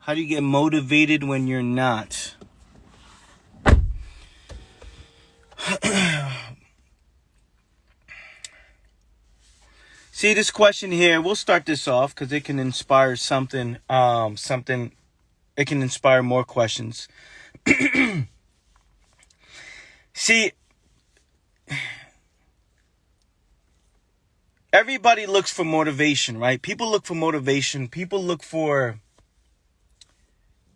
How do you get motivated when you're not? See, this question here, we'll start this off because it can inspire something, it can inspire more questions. See, everybody looks for motivation, right? People look for motivation. People look for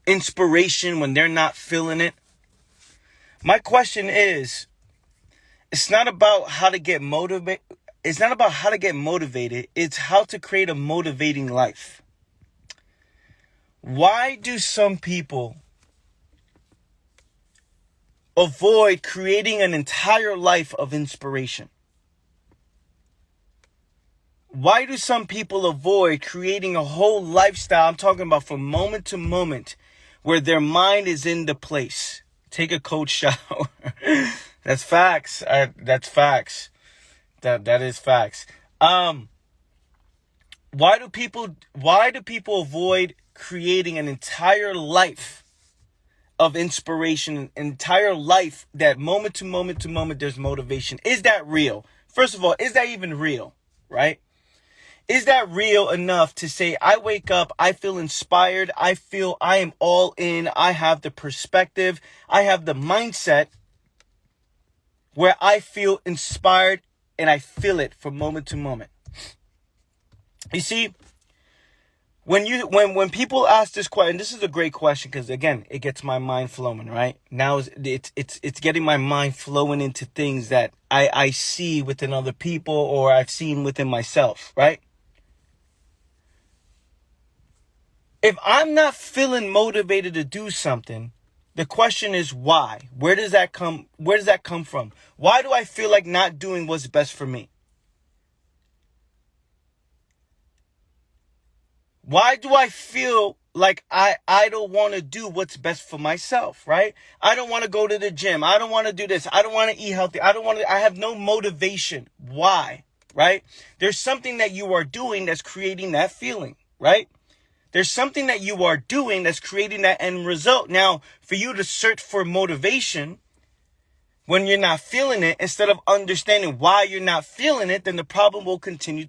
inspiration when they're not feeling it. My question is, it's not about how to get motivated. It's not about how to get motivated. It's how to create a motivating life. Why do some people avoid creating an entire life of inspiration? Why do some people avoid creating a whole lifestyle? I'm talking about from moment to moment where their mind is in the place. Take a cold shower. That's facts. That's facts. That is facts. Why do people avoid creating an entire life of inspiration, an entire life that moment to moment to moment there's motivation? Is that real? First of all, is that even real? Right? Is that real enough to say, I wake up, I feel inspired, I feel I am all in, I have the perspective, I have the mindset where I feel inspired and I feel it from moment to moment? You see, when people ask this question, this is a great question because again, it gets my mind flowing, right? Now it's getting my mind flowing into things that I see within other people or I've seen within myself, right? If I'm not feeling motivated to do something, the question is why? Where does that come from? Why do I feel like not doing what's best for me? Why do I feel like I don't want to do what's best for myself, right? I don't want to go to the gym. I don't want to do this. I don't want to eat healthy. I have no motivation. Why? Right? There's something that you are doing that's creating that feeling, right? There's something that you are doing that's creating that end result. Now, for you to search for motivation when you're not feeling it, instead of understanding why you're not feeling it, then the problem will continue.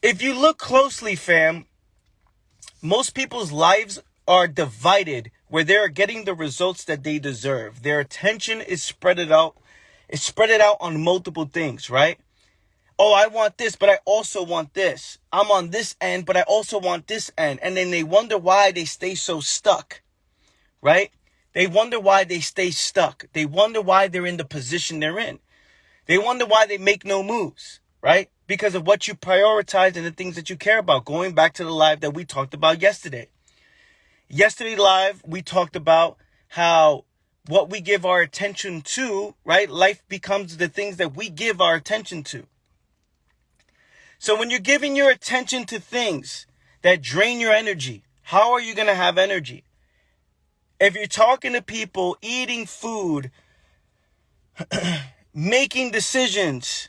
If you look closely, fam, most people's lives are divided where they're getting the results that they deserve. Their attention is spread it out. It's spread it out on multiple things, right? Oh, I want this, but I also want this. I'm on this end, but I also want this end. And then they wonder why they stay so stuck, right? They wonder why they stay stuck. They wonder why they're in the position they're in. They wonder why they make no moves, right? Because of what you prioritize and the things that you care about. Going back to the live that we talked about yesterday. Yesterday live, we talked about how what we give our attention to, right? Life becomes the things that we give our attention to. So when you're giving your attention to things that drain your energy, how are you going to have energy? If you're talking to people, eating food, making decisions,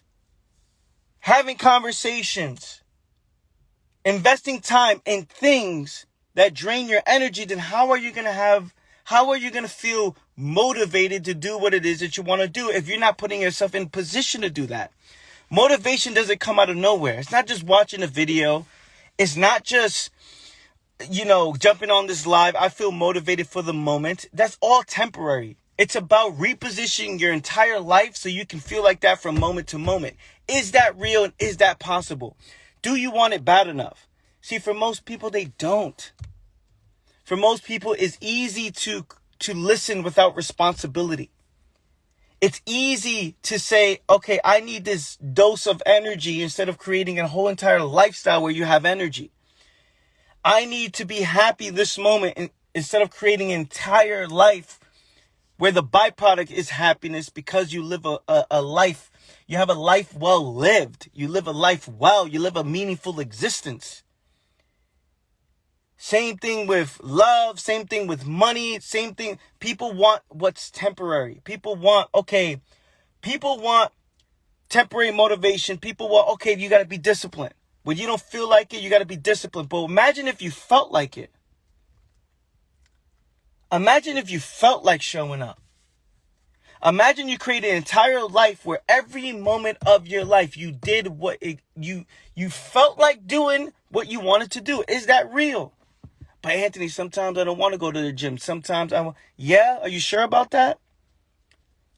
having conversations, investing time in things that drain your energy, then how are you going to feel motivated to do what it is that you want to do if you're not putting yourself in position to do that? Motivation doesn't come out of nowhere. It's not just watching a video. It's not just, jumping on this live. I feel motivated for the moment. That's all temporary. It's about repositioning your entire life so you can feel like that from moment to moment. Is that real and is that possible? Do you want it bad enough? See, for most people, they don't. For most people, it's easy to listen without responsibility. It's easy to say, okay, I need this dose of energy instead of creating a whole entire lifestyle where you have energy. I need to be happy this moment instead of creating an entire life where the byproduct is happiness because you live a life. You have a life well lived. You live a life well. You live a meaningful existence. Same thing with love, same thing with money, same thing. People want what's temporary. People want temporary motivation. People want, okay, you got to be disciplined. When you don't feel like it, you got to be disciplined. But imagine if you felt like it. Imagine if you felt like showing up. Imagine you created an entire life where every moment of your life you did you felt like doing what you wanted to do. Is that real? But Anthony, sometimes I don't want to go to the gym. Sometimes I want. Yeah, are you sure about that?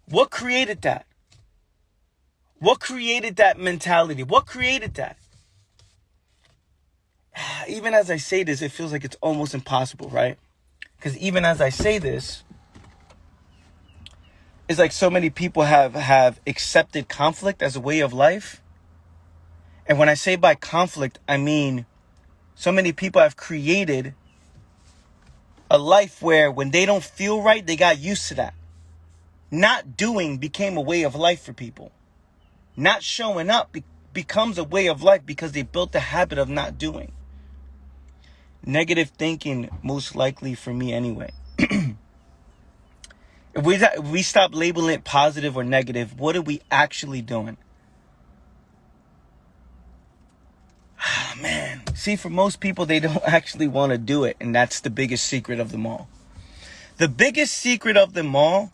What created that? What created that mentality? What created that? Even as I say this, it feels like it's almost impossible, right? Because even as I say this, it's like so many people have accepted conflict as a way of life. And when I say by conflict, I mean so many people have created a life where when they don't feel right, they got used to that. Not doing became a way of life for people. Not showing up becomes a way of life because they built the habit of not doing. Negative thinking, most likely for me anyway. If we stop labeling it positive or negative, what are we actually doing? Man, see, for most people, they don't actually want to do it. And that's the biggest secret of them all. The biggest secret of them all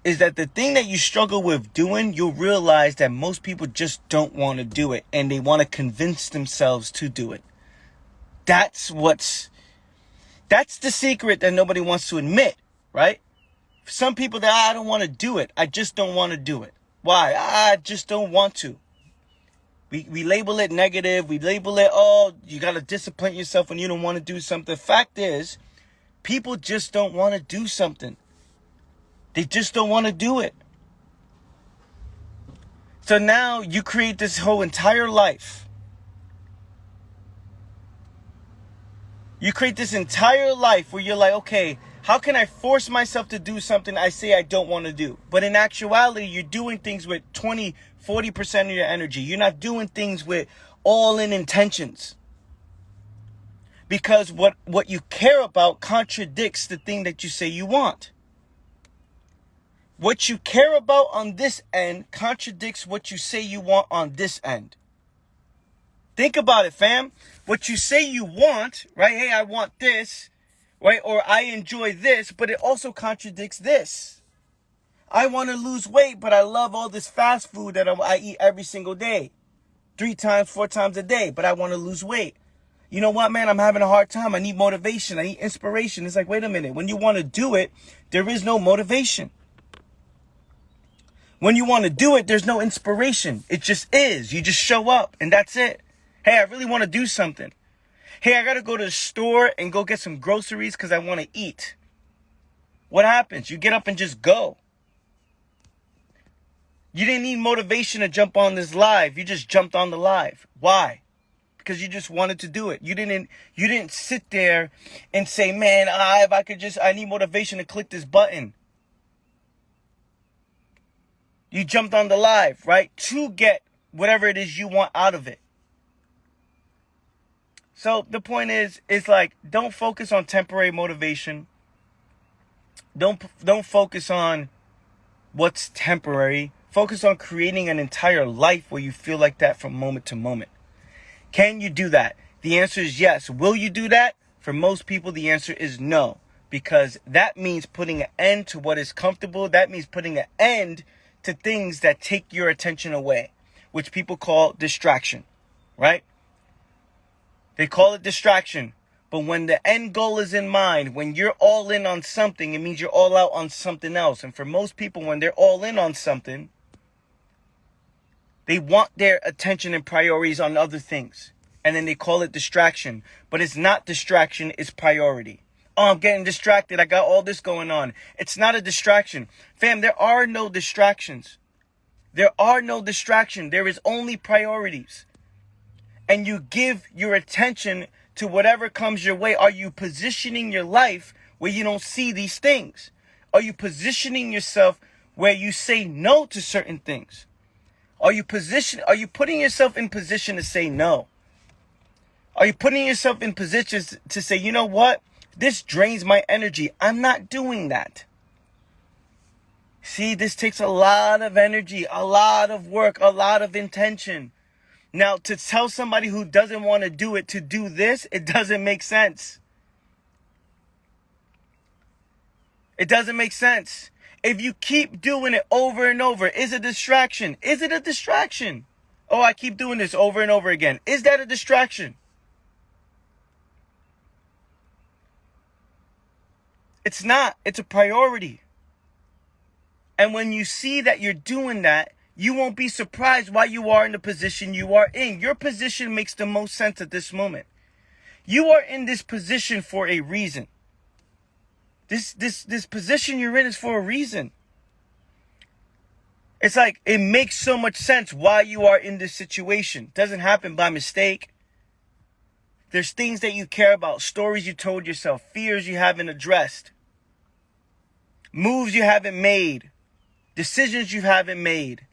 is that the thing that you struggle with doing, you'll realize that most people just don't want to do it. And they want to convince themselves to do it. That's the secret that nobody wants to admit, right? Some people that I don't want to do it. I just don't want to do it. Why? I just don't want to. We label it negative. We label it, oh, you got to discipline yourself when you don't want to do something. The fact is, people just don't want to do something. They just don't want to do it. So now you create this whole entire life. You create this entire life where you're like, okay, how can I force myself to do something I say I don't want to do? But in actuality, you're doing things with 20, 40% of your energy. You're not doing things with all-in intentions. Because what you care about contradicts the thing that you say you want. What you care about on this end contradicts what you say you want on this end. Think about it, fam. What you say you want, right? Hey, I want this, right? Or I enjoy this, but it also contradicts this. I want to lose weight, but I love all this fast food that I eat every single day. 3 times, 4 times a day, but I want to lose weight. You know what, man? I'm having a hard time. I need motivation. I need inspiration. It's like, wait a minute. When you want to do it, there is no motivation. When you want to do it, there's no inspiration. It just is. You just show up and that's it. Hey, I really want to do something. Hey, I got to go to the store and go get some groceries because I want to eat. What happens? You get up and just go. You didn't need motivation to jump on this live. You just jumped on the live. Why? Because you just wanted to do it. You didn't sit there and say, man, if I could I need motivation to click this button. You jumped on the live, right? To get whatever it is you want out of it. So the point is, it's like, don't focus on temporary motivation. Don't focus on what's temporary. Focus on creating an entire life where you feel like that from moment to moment. Can you do that? The answer is yes. Will you do that? For most people, the answer is no. Because that means putting an end to what is comfortable. That means putting an end to things that take your attention away, which people call distraction, right? They call it distraction. But when the end goal is in mind, when you're all in on something, it means you're all out on something else. And for most people, when they're all in on something, they want their attention and priorities on other things. And then they call it distraction. But it's not distraction, it's priority. Oh, I'm getting distracted. I got all this going on. It's not a distraction. Fam, there are no distractions. There are no distractions. There is only priorities. And you give your attention to whatever comes your way. Are you positioning your life where you don't see these things? Are you positioning yourself where you say no to certain things? Are you putting yourself in position to say no? Are you putting yourself in positions to say, you know what? This drains my energy. I'm not doing that. See, this takes a lot of energy, a lot of work, a lot of intention. Now, to tell somebody who doesn't want to do it to do this, it doesn't make sense. It doesn't make sense. If you keep doing it over and over, is it a distraction? Is it a distraction? Oh, I keep doing this over and over again. Is that a distraction? It's not. It's a priority. And when you see that you're doing that, you won't be surprised why you are in the position you are in. Your position makes the most sense at this moment. You are in this position for a reason. This position you're in is for a reason. It's like, it makes so much sense why you are in this situation. It doesn't happen by mistake. There's things that you care about, stories you told yourself, fears you haven't addressed, moves you haven't made, decisions you haven't made.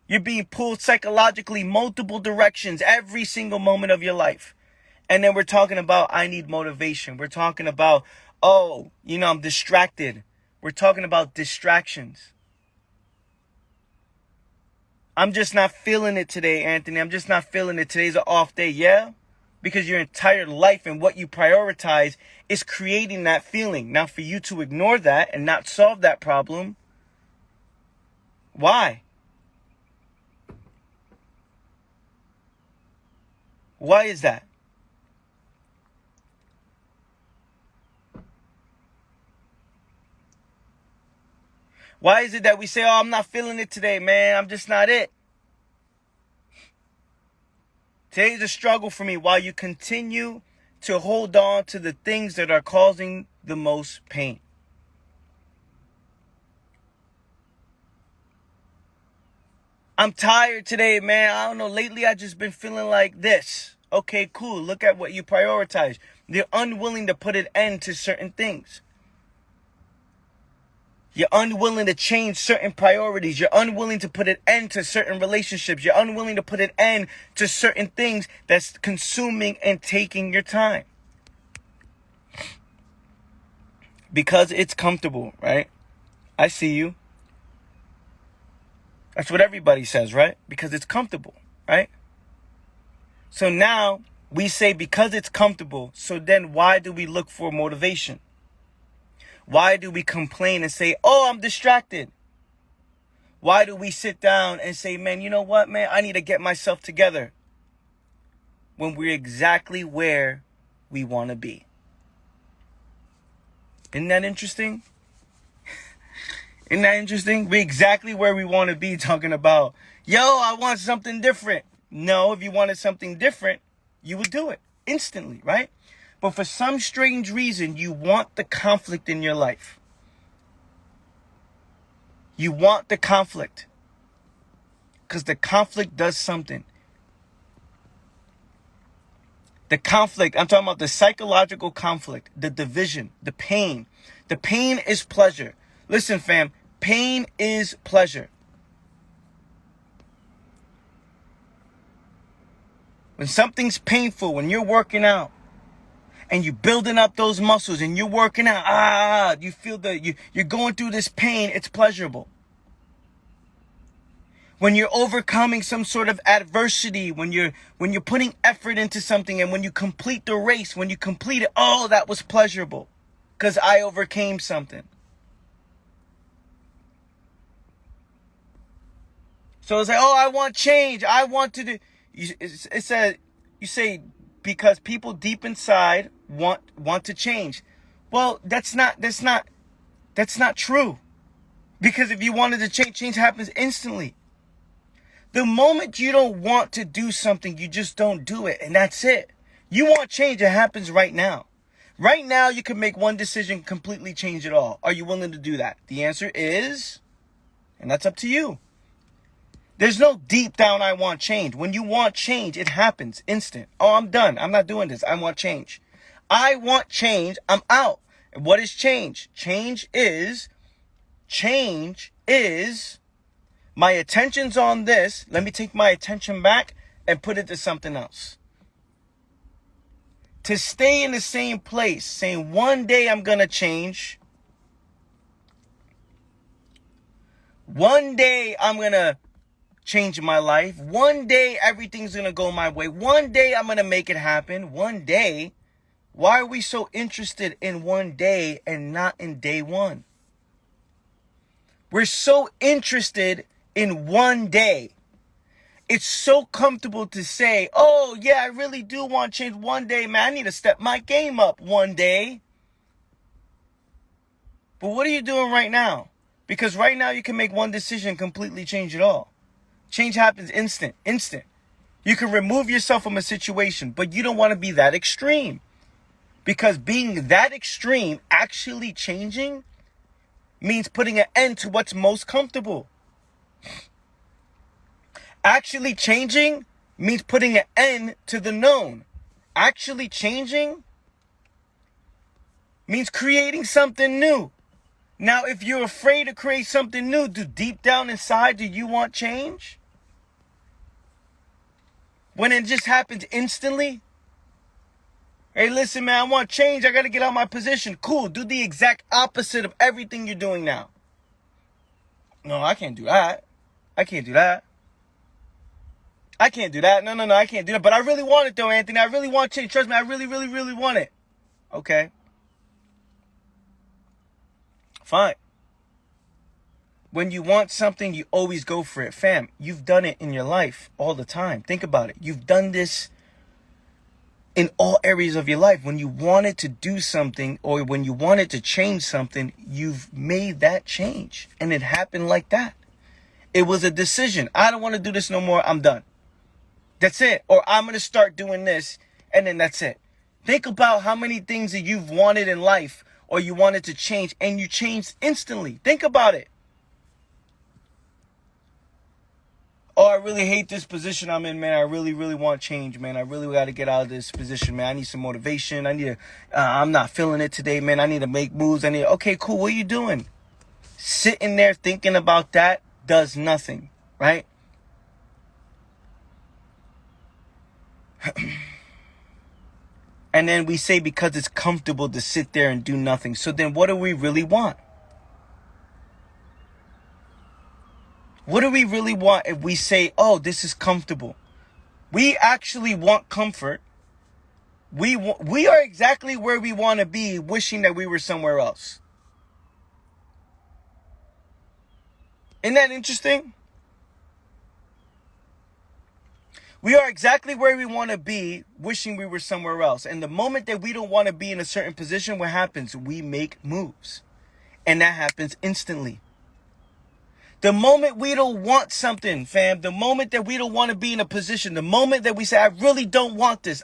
You're being pulled psychologically multiple directions every single moment of your life. And then we're talking about, I need motivation. We're talking about, I'm distracted. We're talking about distractions. I'm just not feeling it today, Anthony. I'm just not feeling it. Today's an off day. Yeah? Because your entire life and what you prioritize is creating that feeling. Now, for you to ignore that and not solve that problem, why? Why is that? Why is it that we say, I'm not feeling it today, man. I'm just not it. Today's a struggle for me while you continue to hold on to the things that are causing the most pain. I'm tired today, man. I don't know. Lately, I just been feeling like this. Okay, cool. Look at what you prioritize. You're unwilling to put an end to certain things. You're unwilling to change certain priorities. You're unwilling to put an end to certain relationships. You're unwilling to put an end to certain things that's consuming and taking your time. Because it's comfortable, right? I see you. That's what everybody says, right? Because it's comfortable, right? So now we say because it's comfortable, so then why do we look for motivation? Why do we complain and say, I'm distracted? Why do we sit down and say, man, you know what, man? I need to get myself together. When we're exactly where we want to be. Isn't that interesting? Isn't that interesting? We're exactly where we want to be talking about, I want something different. No, if you wanted something different, you would do it instantly, right? But for some strange reason, you want the conflict in your life. You want the conflict. Because the conflict does something. The conflict, I'm talking about the psychological conflict, the division, the pain. The pain is pleasure. Listen, fam, pain is pleasure. When something's painful, when you're working out, and you're building up those muscles and you're working out, you feel you're going through this pain, it's pleasurable. When you're overcoming some sort of adversity, when you're putting effort into something, and when you complete the race, when you complete it, that was pleasurable because I overcame something. So it's like, I want change. I want to do. You say because people deep inside want to change. Well, that's not true. Because if you wanted to change happens instantly. The moment you don't want to do something, you just don't do it, and that's it. You want change, it happens right now. Right now, you can make one decision, completely change it all. Are you willing to do that? The answer is, and that's up to you. There's no deep down, I want change. When you want change, it happens instant. I'm done. I'm not doing this. I want change. I want change. I'm out. And what is change? Change is my attention's on this. Let me take my attention back and put it to something else. To stay in the same place, saying one day I'm going to change. One day I'm going to change my life. One day everything's going to go my way. One day I'm going to make it happen. One day. Why are we so interested in one day and not in day one? We're so interested in one day. It's so comfortable to say, oh yeah, I really do want change one day, man. I need to step my game up one day. But what are you doing right now? Because right now you can make one decision and completely change it all. Change happens instant. You can remove yourself from a situation, but you don't want to be that extreme. Because being that extreme, actually changing, means putting an end to what's most comfortable. Actually changing means putting an end to the known. Actually changing means creating something new. Now, if you're afraid to create something new, deep down inside, do you want change? When it just happens instantly? Hey, listen, man, I want change. I got to get out of my position. Cool. Do the exact opposite of everything you're doing now. No, I can't do that. I can't do that. I can't do that. No, I can't do that. But I really want it, though, Anthony. I really want change. Trust me, I really, really, really want it. Okay. Fine. When you want something, you always go for it. Fam, you've done it in your life all the time. Think about it. You've done this in all areas of your life. When you wanted to do something or when you wanted to change something, you've made that change. And it happened like that. It was a decision. I don't want to do this no more. I'm done. That's it. Or I'm going to start doing this. And then that's it. Think about how many things that you've wanted in life or you wanted to change and you changed instantly. Think about it. Oh, I really hate this position I'm in, man. I really, really want change, man. I really got to get out of this position, man. I need some motivation. I'm not feeling it today, man. I need to make moves. Okay, cool. What are you doing? Sitting there thinking about that does nothing, right? And then we say because it's comfortable to sit there and do nothing. So then what do we really want? What do we really want if we say, oh, this is comfortable? We actually want comfort. We are exactly where we want to be, wishing that we were somewhere else. Isn't that interesting? We are exactly where we want to be, wishing we were somewhere else. And the moment that we don't want to be in a certain position, what happens? We make moves. And that happens instantly. The moment we don't want something, fam, the moment that we don't want to be in a position, the moment that we say, I really don't want this,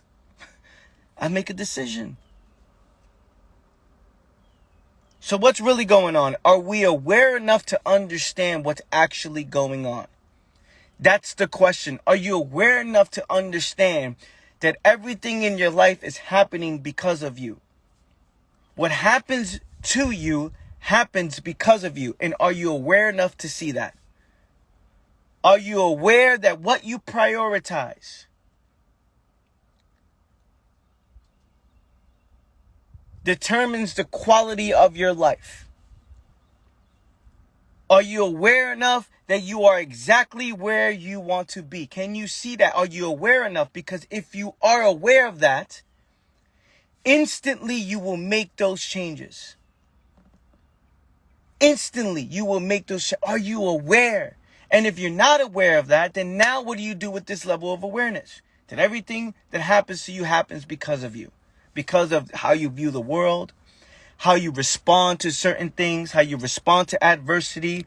I make a decision. So what's really going on? Are we aware enough to understand what's actually going on? That's the question. Are you aware enough to understand that everything in your life is happening because of you? What happens to you happens because of you. And are you aware enough to see that? Are you aware that what you prioritize determines the quality of your life? Are you aware enough that you are exactly where you want to be? Can you see that? Are you aware enough? Because if you are aware of that, instantly you will make those changes. Instantly you will make those. Are you aware? And if you're not aware of that, then now what do you do with this level of awareness? That everything that happens to you happens because of you. Because of how you view the world, how you respond to certain things, how you respond to adversity,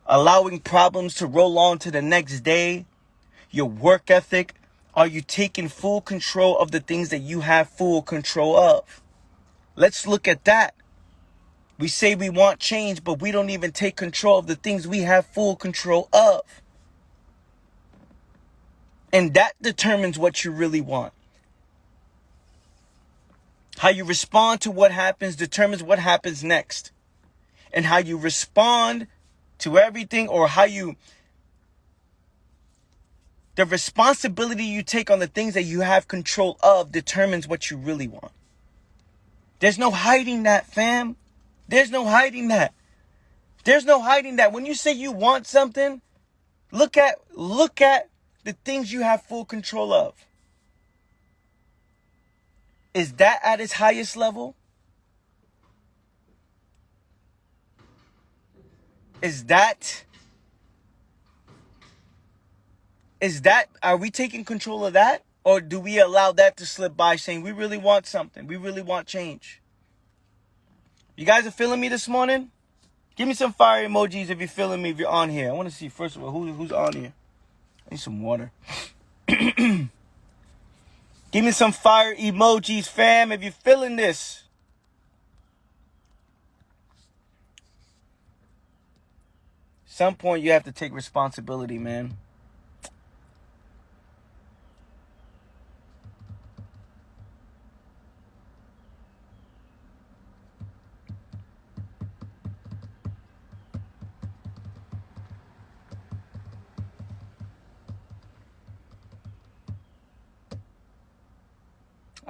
allowing problems to roll on to the next day, your work ethic. Are you taking full control of the things that you have full control of? Let's look at that. We say we want change, but we don't even take control of the things we have full control of. And that determines what you really want. How you respond to what happens determines what happens next. And how you respond to everything, or the responsibility you take on the things that you have control of determines what you really want. There's no hiding that, fam. There's no hiding that. There's no hiding that. When you say you want something, Look at the things you have full control of. Is that at its highest level? Is that, are we taking control of that? Or do we allow that to slip by saying we really want something? We really want change. You guys are feeling me this morning? Give me some fire emojis if you're feeling me, if you're on here. I want to see, first of all, who's on here. I need some water. Give me some fire emojis, fam, if you're feeling this. Some point you have to take responsibility, man.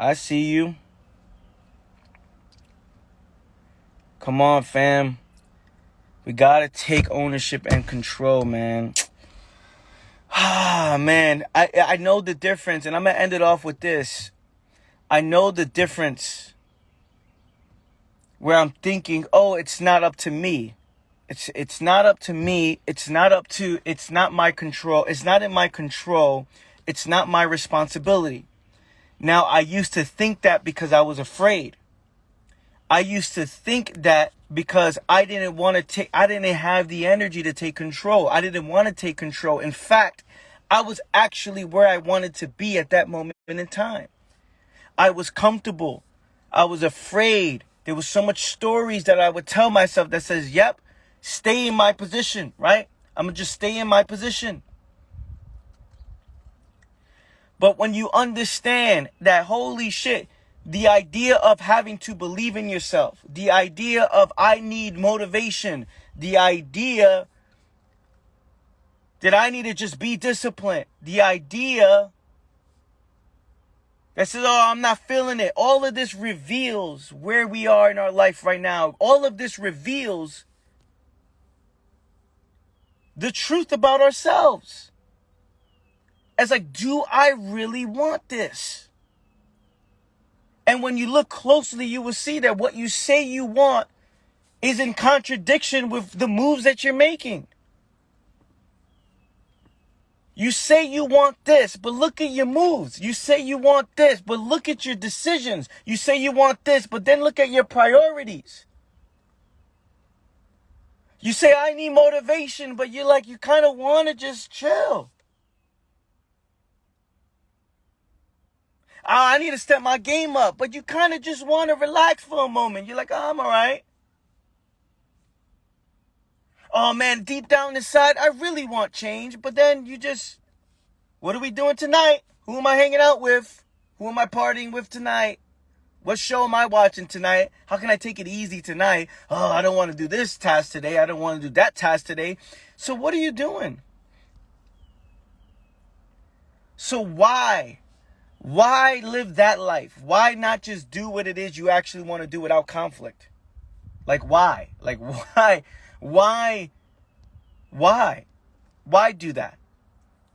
I see you. Come on, fam. We gotta take ownership and control, man. Ah, man. I know the difference, and I'm gonna end it off with this. I know the difference where I'm thinking, oh, it's not up to me. It's not up to me. It's not my control. It's not in my control. It's not my responsibility. Now, I used to think that because I was afraid. I used to think that because I didn't have the energy to take control. I didn't want to take control. In fact, I was actually where I wanted to be at that moment in time. I was comfortable. I was afraid. There was so much stories that I would tell myself that says, yep, stay in my position, right? I'm going to just stay in my position. But when you understand that, holy shit, the idea of having to believe in yourself, the idea of I need motivation, the idea that I need to just be disciplined, the idea that says, oh, I'm not feeling it. All of this reveals where we are in our life right now. All of this reveals the truth about ourselves. It's like, do I really want this? And when you look closely, you will see that what you say you want is in contradiction with the moves that you're making. You say you want this, but look at your moves. You say you want this, but look at your decisions. You say you want this, but then look at your priorities. You say, I need motivation, but you kind of want to just chill. I need to step my game up, but you kind of just want to relax for a moment. You're like, oh, I'm all right. Oh, man, deep down inside, I really want change. But then you just, what are we doing tonight? Who am I hanging out with? Who am I partying with tonight? What show am I watching tonight? How can I take it easy tonight? Oh, I don't want to do this task today. I don't want to do that task today. So what are you doing? So why? Why live that life? Why not just do what it is you actually want to do without conflict? Like, why? Like, why? Why do that?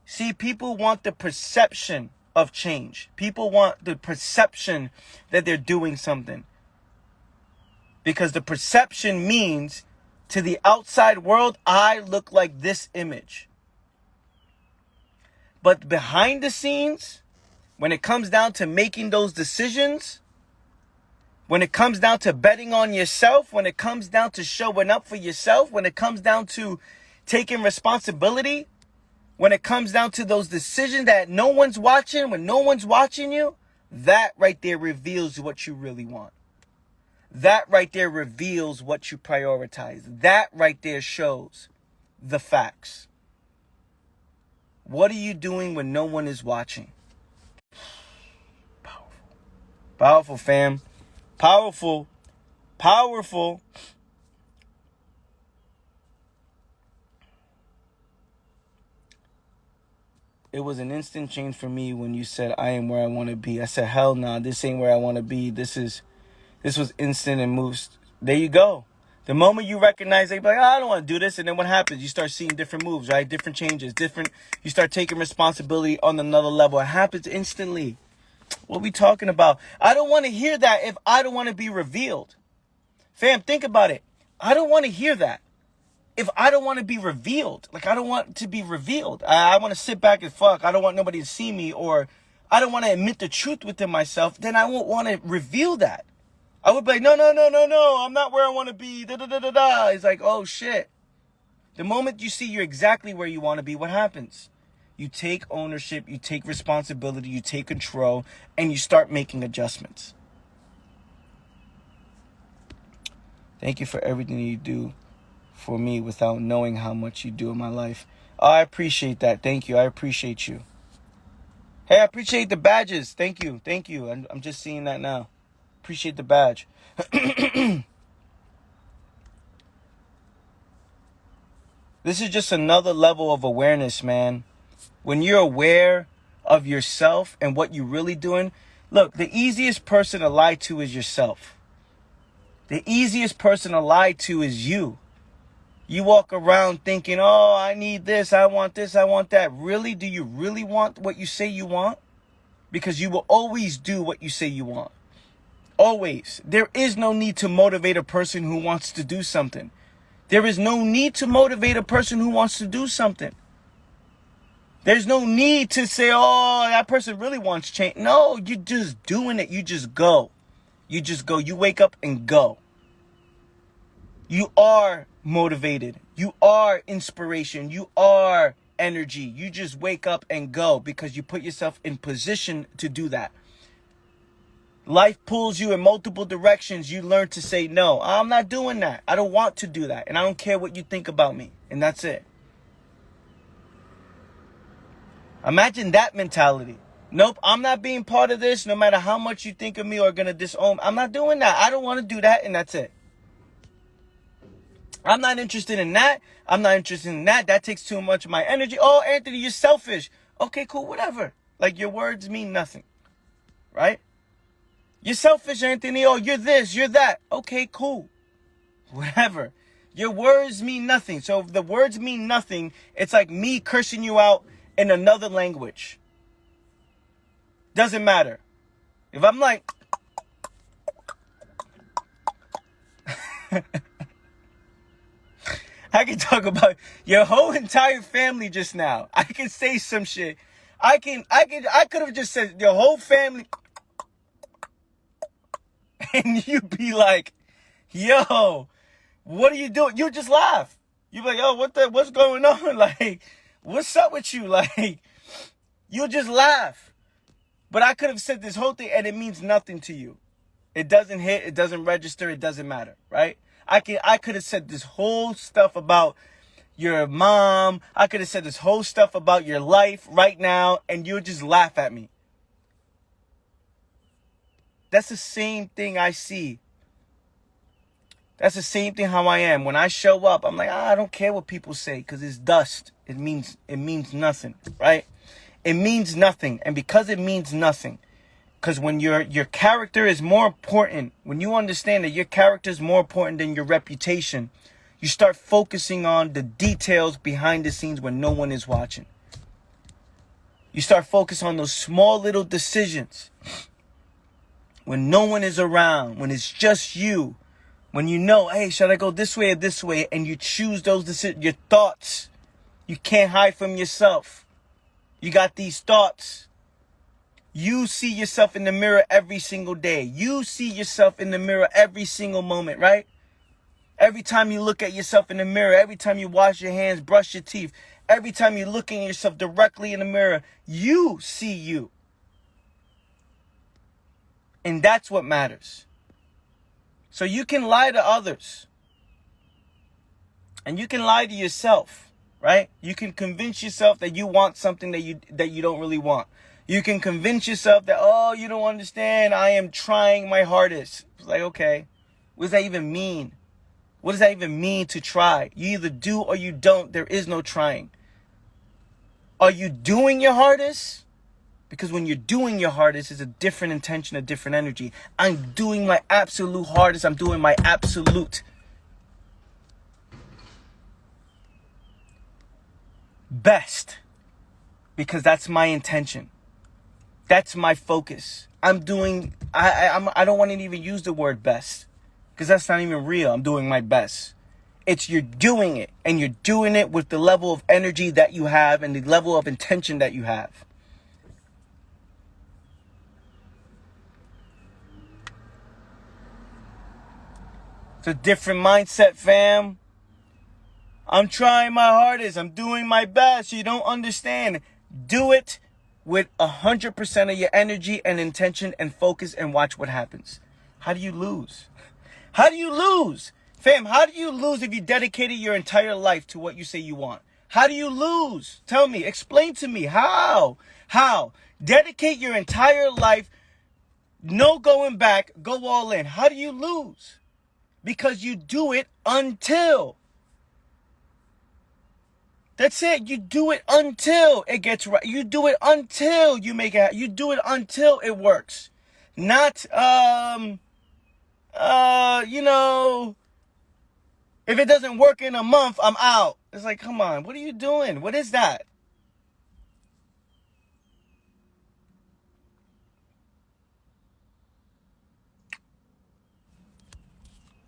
See, people want the perception of change. People want the perception that they're doing something. Because the perception means to the outside world, I look like this image. But behind the scenes, when it comes down to making those decisions, when it comes down to betting on yourself, when it comes down to showing up for yourself, when it comes down to taking responsibility, when it comes down to those decisions that no one's watching, when no one's watching you, that right there reveals what you really want. That right there reveals what you prioritize. That right there shows the facts. What are you doing when no one is watching? Powerful. Powerful, fam. Powerful. Powerful. It was an instant change for me when you said, I am where I want to be. I said, hell nah, this ain't where I want to be. This was instant and moves. There you go. The moment you recognize it, you're like, oh, I don't want to do this. And then what happens? You start seeing different moves, right? Different changes, you start taking responsibility on another level. It happens instantly. What are we talking about? I don't want to hear that if I don't want to be revealed. Fam, think about it. I don't want to hear that if I don't want to be revealed. Like, I don't want to be revealed. I want to sit back and fuck. I don't want nobody to see me, or I don't want to admit the truth within myself. Then I won't want to reveal that. I would be like, no, I'm not where I want to be. Da. It's like, oh shit. The moment you see you're exactly where you want to be, what happens? You take ownership, you take responsibility, you take control, and you start making adjustments. Thank you for everything you do for me without knowing how much you do in my life. Oh, I appreciate that. Thank you. I appreciate you. Hey, I appreciate the badges. Thank you. I'm just seeing that now. Appreciate the badge. This is just another level of awareness, man. When you're aware of yourself and what you're really doing, look, the easiest person to lie to is yourself. The easiest person to lie to is you. You walk around thinking, oh, I need this, I want that. Really? Do you really want what you say you want? Because you will always do what you say you want. Always. There is no need to motivate a person who wants to do something. There is no need to motivate a person who wants to do something. There's no need to say, oh, that person really wants change. No, you're just doing it. You just go. You just go. You wake up and go. You are motivated. You are inspiration. You are energy. You just wake up and go because you put yourself in position to do that. Life pulls you in multiple directions. You learn to say, no, I'm not doing that. I don't want to do that. And I don't care what you think about me. And that's it. Imagine that mentality. Nope, I'm not being part of this. No matter how much you think of me or going to disown. I'm not doing that. I don't want to do that. And that's it. I'm not interested in that. I'm not interested in that. That takes too much of my energy. Oh, Anthony, you're selfish. Okay, cool, whatever. Like, your words mean nothing. Right? You're selfish, Anthony. Oh, you're this, you're that. Okay, cool. Whatever. Your words mean nothing. So if the words mean nothing, it's like me cursing you out in another language. Doesn't matter. If I'm like... I can talk about your whole entire family just now. I can say some shit. I could have just said your whole family... And you'd be like, yo, what are you doing? You just laugh. You'd be like, yo, what's going on? Like, what's up with you? Like, you'll just laugh. But I could have said this whole thing and it means nothing to you. It doesn't hit, it doesn't register, it doesn't matter, right? I could have said this whole stuff about your mom. I could have said this whole stuff about your life right now and you'll just laugh at me. That's the same thing I see. That's the same thing how I am. When I show up, I'm like, I don't care what people say because it's dust. It means nothing, right? It means nothing. And because it means nothing, because when your character is more important, when you understand that your character is more important than your reputation, you start focusing on the details behind the scenes when no one is watching. You start focusing on those small little decisions. When no one is around, when it's just you, when you know, hey, should I go this way or this way? And you choose those decisions, your thoughts. You can't hide from yourself. You got these thoughts. You see yourself in the mirror every single day. You see yourself in the mirror every single moment, right? Every time you look at yourself in the mirror, every time you wash your hands, brush your teeth, every time you're looking at yourself directly in the mirror, you see you. And that's what matters. So you can lie to others. And you can lie to yourself, right? You can convince yourself that you want something that you don't really want. You can convince yourself that, oh, you don't understand. I am trying my hardest. It's like, okay, what does that even mean? What does that even mean to try? You either do or you don't. There is no trying. Are you doing your hardest? Because when you're doing your hardest, it's a different intention, a different energy. I'm doing my absolute hardest. I'm doing my absolute. best because that's my intention. That's my focus. I don't want to even use the word best because that's not even real. I'm doing my best. It's you're doing it, and you're doing it with the level of energy that you have and the level of intention that you have. It's a different mindset, fam. I'm trying my hardest. I'm doing my best. You don't understand. Do it with 100% of your energy and intention and focus and watch what happens. How do you lose? How do you lose? Fam, how do you lose if you dedicated your entire life to what you say you want? How do you lose? Tell me. Explain to me. How? How? Dedicate your entire life. No going back. Go all in. How do you lose? Because you do it until. That's it. You do it until it gets right. You do it until you make it. You do it until it works. Not, if it doesn't work in a month, I'm out. It's like, come on. What are you doing? What is that?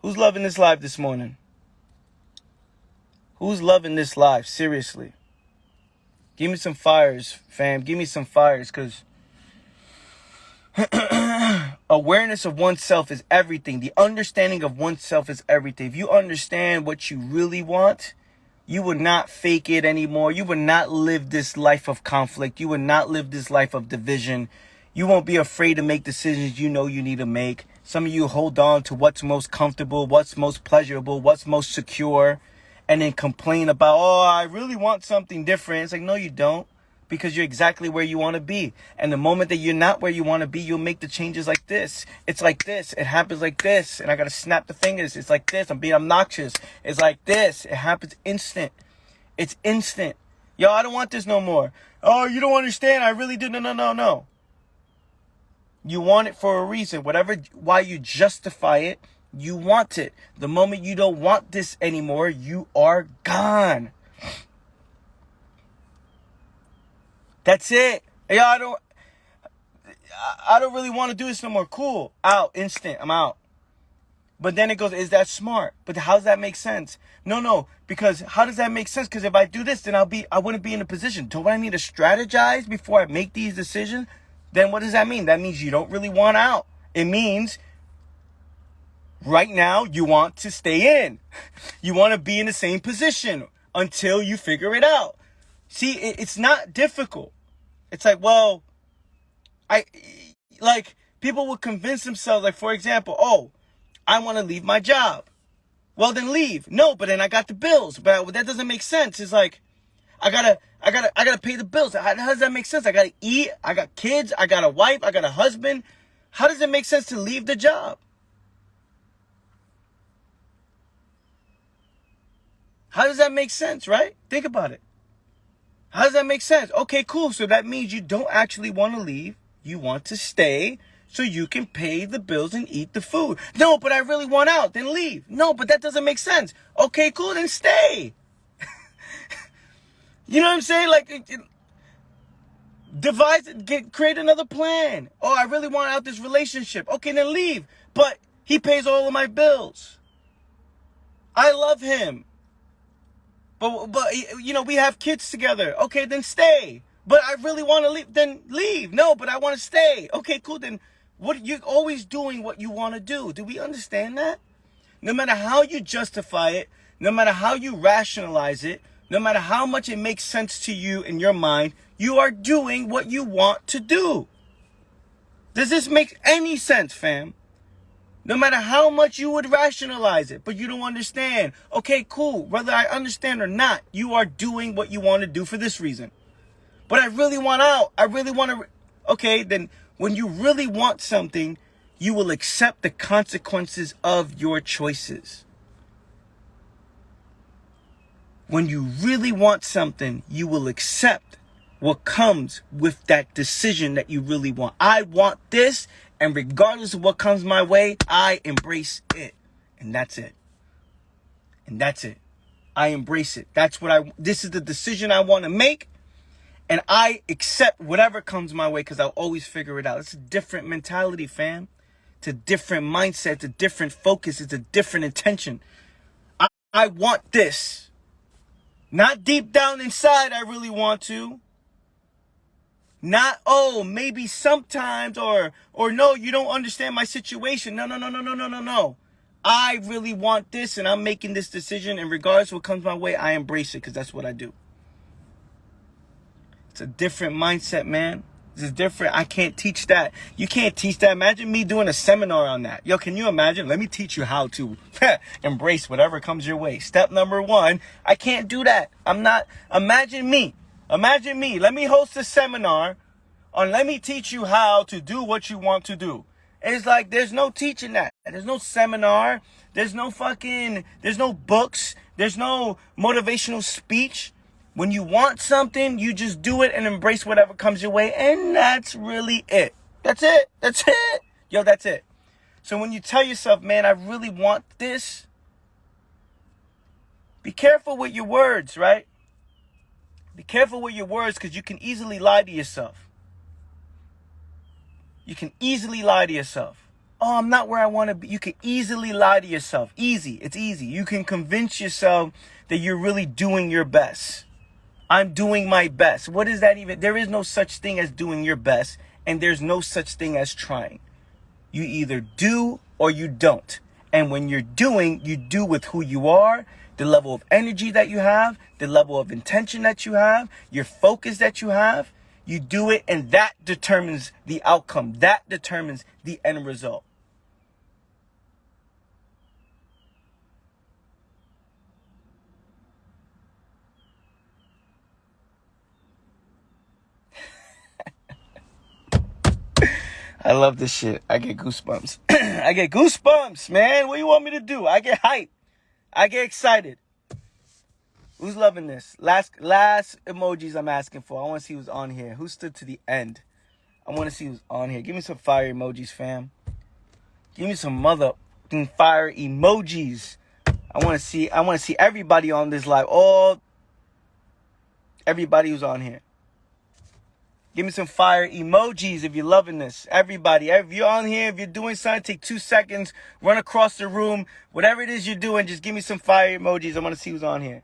Who's loving this live this morning? Who's loving this live? Seriously. Give me some fires, fam. Give me some fires, because awareness of oneself is everything. The understanding of oneself is everything. If you understand what you really want, you would not fake it anymore. You would not live this life of conflict. You would not live this life of division. You won't be afraid to make decisions you know you need to make. Some of you hold on to what's most comfortable, what's most pleasurable, what's most secure, and then complain about, oh, I really want something different. It's like, no, you don't, because you're exactly where you want to be. And the moment that you're not where you want to be, you'll make the changes like this. It's like this. It happens like this. And I got to snap the fingers. It's like this. I'm being obnoxious. It's like this. It happens instant. It's instant. Yo, I don't want this no more. Oh, you don't understand. I really do. No. You want it for a reason. Why you justify it, you want it. The moment you don't want this anymore, you are gone. That's it. Yo, I don't really want to do this no more. Cool. Out. Instant. I'm out. But then it goes, is that smart? But how does that make sense? No. Because how does that make sense? Because if I do this, then I wouldn't be in a position. Don't I need to strategize before I make these decisions? Then what does that mean? That means you don't really want out. It means right now you want to stay in. You want to be in the same position until you figure it out. See, it's not difficult. It's like, well, people would convince themselves, like, for example, oh, I want to leave my job. Well, then leave. No, but then I got the bills. But that doesn't make sense. It's like, I gotta pay the bills. How does that make sense? I gotta eat. I got kids. I got a wife. I got a husband. How does it make sense to leave the job? How does that make sense, right? Think about it. How does that make sense? Okay, cool. So that means you don't actually want to leave. You want to stay so you can pay the bills and eat the food. No, but I really want out. Then leave. No, but that doesn't make sense. Okay, cool. Then stay. You know what I'm saying? Like, create another plan. Oh, I really want out this relationship. Okay, then leave. But he pays all of my bills. I love him. But we have kids together. Okay, then stay. But I really want to leave. Then leave. No, but I want to stay. Okay, cool. Then you're always doing what you want to do. Do we understand that? No matter how you justify it, no matter how you rationalize it, no matter how much it makes sense to you in your mind, you are doing what you want to do. Does this make any sense, fam? No matter how much you would rationalize it, but you don't understand. Okay, cool. Whether I understand or not, you are doing what you want to do for this reason. But I really want out. I really want to. Okay, then when you really want something, you will accept the consequences of your choices. When you really want something, you will accept what comes with that decision that you really want. I want this, and regardless of what comes my way, I embrace it. And that's it. And that's it. I embrace it. This is the decision I want to make. And I accept whatever comes my way because I'll always figure it out. It's a different mentality, fam. It's a different mindset. It's a different focus. It's a different intention. I want this. Not deep down inside, I really want to. Not, oh, maybe sometimes, or no, you don't understand my situation. No. I really want this, and I'm making this decision, and regardless of what comes my way, I embrace it, because that's what I do. It's a different mindset, man. It's different. I can't teach that. You can't teach that. Imagine me doing a seminar on that. Yo, can you imagine? Let me teach you how to embrace whatever comes your way. Step number 1, I can't do that. I'm not. Imagine me. Let me host a seminar on let me teach you how to do what you want to do. It's like there's no teaching that. There's no seminar. There's no books. There's no motivational speech. When you want something, you just do it and embrace whatever comes your way. And that's really it. That's it. Yo, that's it. So when you tell yourself, man, I really want this, be careful with your words, right? Be careful with your words because you can easily lie to yourself. Oh, I'm not where I want to be. You can easily lie to yourself. It's easy. You can convince yourself that you're really doing your best. I'm doing my best. What is that even? There is no such thing as doing your best, and there's no such thing as trying. You either do or you don't. And when you're doing, you do with who you are, the level of energy that you have, the level of intention that you have, your focus that you have. You do it, and that determines the outcome. That determines the end result. I love this shit. I get goosebumps. I get goosebumps, man. What do you want me to do? I get hyped. I get excited. Who's loving this? Last emojis I'm asking for. I want to see who's on here. Who stood to the end? I want to see who's on here. Give me some fire emojis, fam. Give me some motherfucking fire emojis. I want to see everybody on this live. Everybody who's on here. Give me some fire emojis if you're loving this. Everybody, if you're on here, if you're doing something, take 2 seconds, run across the room. Whatever it is you're doing, just give me some fire emojis. I want to see who's on here.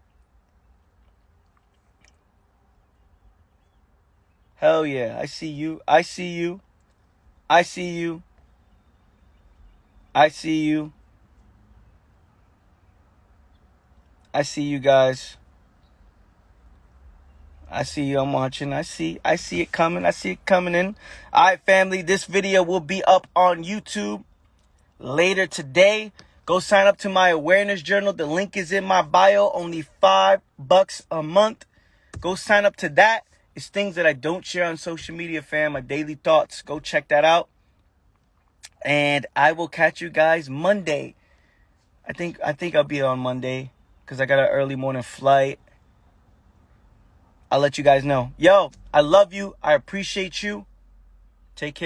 Hell yeah, I see you. I see you, guys. I see you. I'm watching. I see it coming. I see it coming in. All right, family. This video will be up on YouTube later today. Go sign up to my awareness journal. The link is in my bio. Only $5 a month. Go sign up to that. It's things that I don't share on social media, fam. My daily thoughts. Go check that out. And I will catch you guys Monday. I think I'll be on Monday because I got an early morning flight. I'll let you guys know. Yo, I love you. I appreciate you. Take care.